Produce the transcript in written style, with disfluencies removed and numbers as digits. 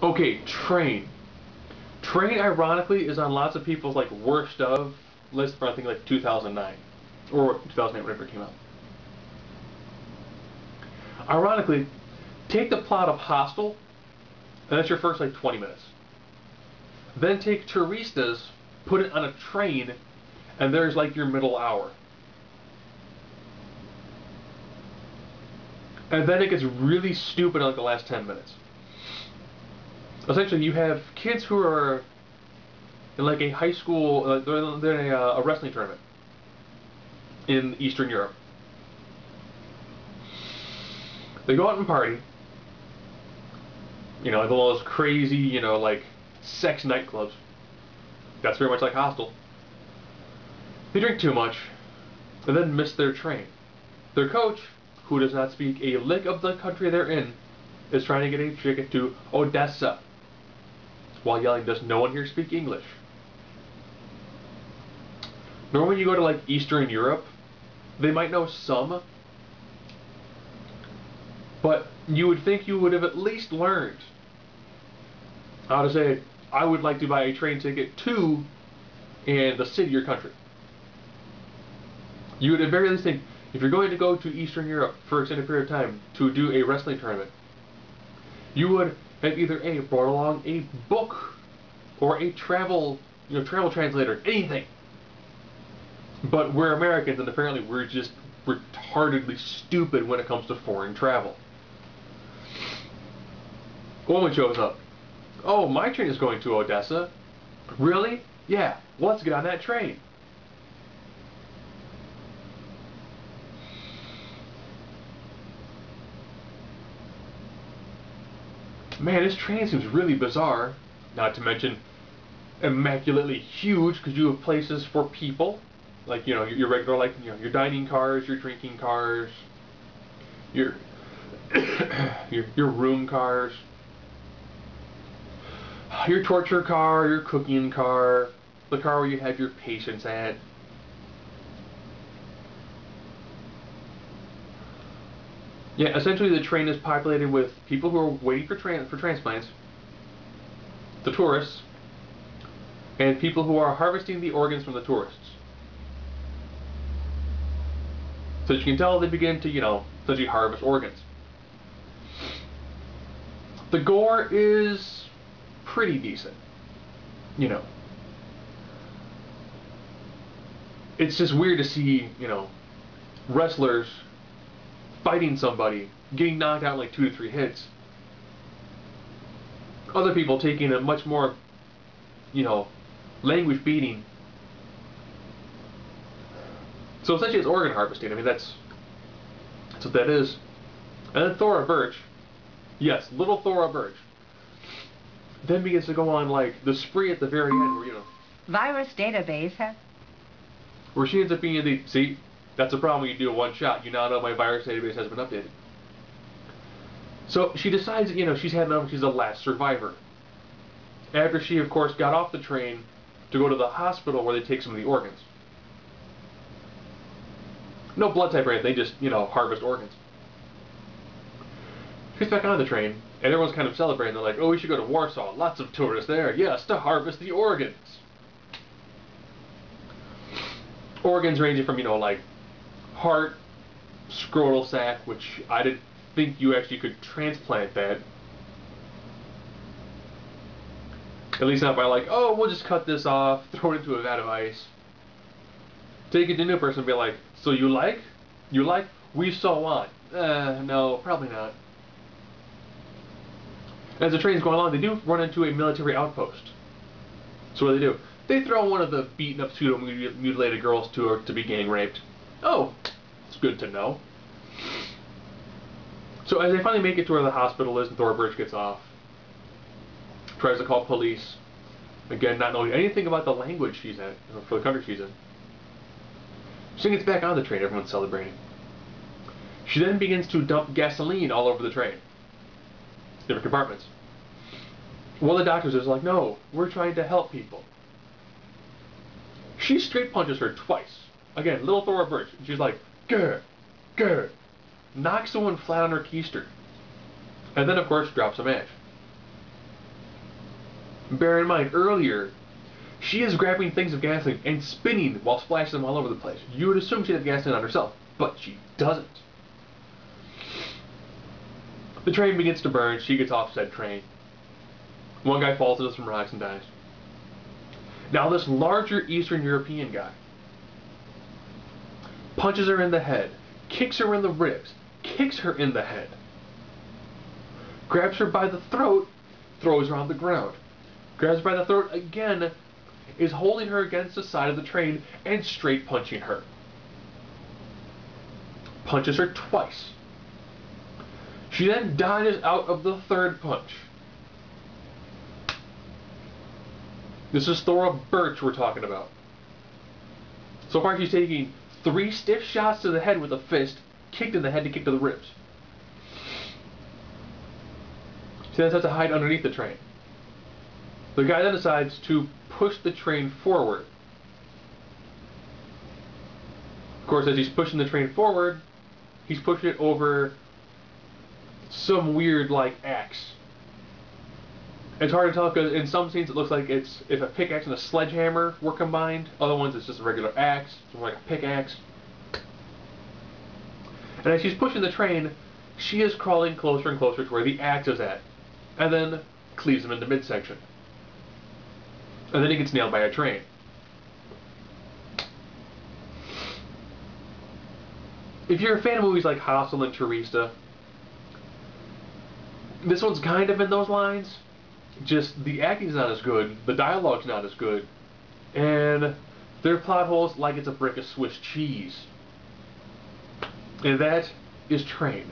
Okay, Train. Train, ironically, is on lots of people's like worst of list for I think like 2009 or 2008, whatever it came out. Ironically, take the plot of Hostel, and that's your first like 20 minutes. Then take Turistas, put it on a train, and there's like your middle hour. And then it gets really stupid in like the last 10 minutes. Essentially, you have kids who are in like a high school, they're in a wrestling tournament in Eastern Europe. They go out and party, like all those crazy, like sex nightclubs. That's very much like Hostel. They drink too much, and then miss their train. Their coach, who does not speak a lick of the country they're in, is trying to get a ticket to Odessa, while yelling, "Does no one here speak English?" Normally you go to like Eastern Europe, they might know some, but you would think you would have at least learned how to say, "I would like to buy a train ticket to," and the city or country. You would at very least think, if you're going to go to Eastern Europe for an extended period of time to do a wrestling tournament, you would have either A, brought along a book or a travel translator, anything. But we're Americans, and apparently we're just retardedly stupid when it comes to foreign travel. A woman shows up. "Oh, my train is going to Odessa." "Really?" "Yeah, well, let's get on that train." Man, this train seems really bizarre. Not to mention immaculately huge, because you have places for people, like your regular, like your dining cars, your drinking cars, your your room cars, your torture car, your cooking car, the car where you have your patients at. Yeah, essentially the train is populated with people who are waiting for transplants, the tourists, and people who are harvesting the organs from the tourists. So as you can tell, they begin to, essentially harvest organs. The gore is pretty decent. It's just weird to see, wrestlers fighting somebody, getting knocked out in like 2 to 3 hits. Other people taking a much more, language beating. So essentially it's organ harvesting. I mean, that's what that is. And then Thora Birch, yes, little Thora Birch, then begins to go on like the spree at the very end where, Virus database, where she ends up being see, that's a problem when you do a one shot. You now know my virus database has been updated. So she decides that, she's had enough, she's the last survivor. After she, of course, got off the train to go to the hospital where they take some of the organs. No blood type or anything, they just, harvest organs. She's back on the train, and everyone's kind of celebrating. They're like, "Oh, we should go to Warsaw. Lots of tourists there. Yes, to harvest the organs." Organs ranging from, like heart, scrotal sac, which I didn't think you actually could transplant that. At least not by like, "Oh, we'll just cut this off, throw it into a vat of ice." Take it to a new person and be like, "So you like? You like? We so want." No, probably not. As the train's going along, they do run into a military outpost. So what do? They throw one of the beaten up pseudo-mutilated girls to her to be gang raped. Oh, it's good to know. So as they finally make it to where the hospital is and Thora Birch gets off, tries to call police, again not knowing anything about the language she's in, for the country she's in. She gets back on the train, everyone's celebrating. She then begins to dump gasoline all over the train. Different compartments. One of the doctors is like, "No, we're trying to help people." She straight punches her twice. Again, little Thora Birch. She's like, "Grr, grr." Knocks someone flat on her keister. And then, of course, drops a match. Bear in mind, earlier, she is grabbing things of gasoline and spinning while splashing them all over the place. You would assume she had gasoline on herself, but she doesn't. The train begins to burn. She gets off said train. One guy falls into some rocks and dies. Now this larger Eastern European guy punches her in the head, kicks her in the ribs, kicks her in the head, grabs her by the throat, throws her on the ground, grabs her by the throat again, is holding her against the side of the train and straight punching her. Punches her twice. She then dodges out of the third punch. This is Thora Birch we're talking about. So far she's taking 3 stiff shots to the head with a fist, kicked in the head to kick to the ribs. She then has to hide underneath the train. The guy then decides to push the train forward. Of course, as he's pushing the train forward, he's pushing it over some weird, like, axe. It's hard to tell because in some scenes it looks like it's if a pickaxe and a sledgehammer were combined. Other ones it's just a regular axe, more like a pickaxe. And as she's pushing the train, she is crawling closer and closer to where the axe is at, and then cleaves him into midsection. And then he gets nailed by a train. If you're a fan of movies like Hostel and Teresa, this one's kind of in those lines. Just the acting's not as good, the dialogue's not as good, and there are plot holes like it's a brick of Swiss cheese. And that is Train.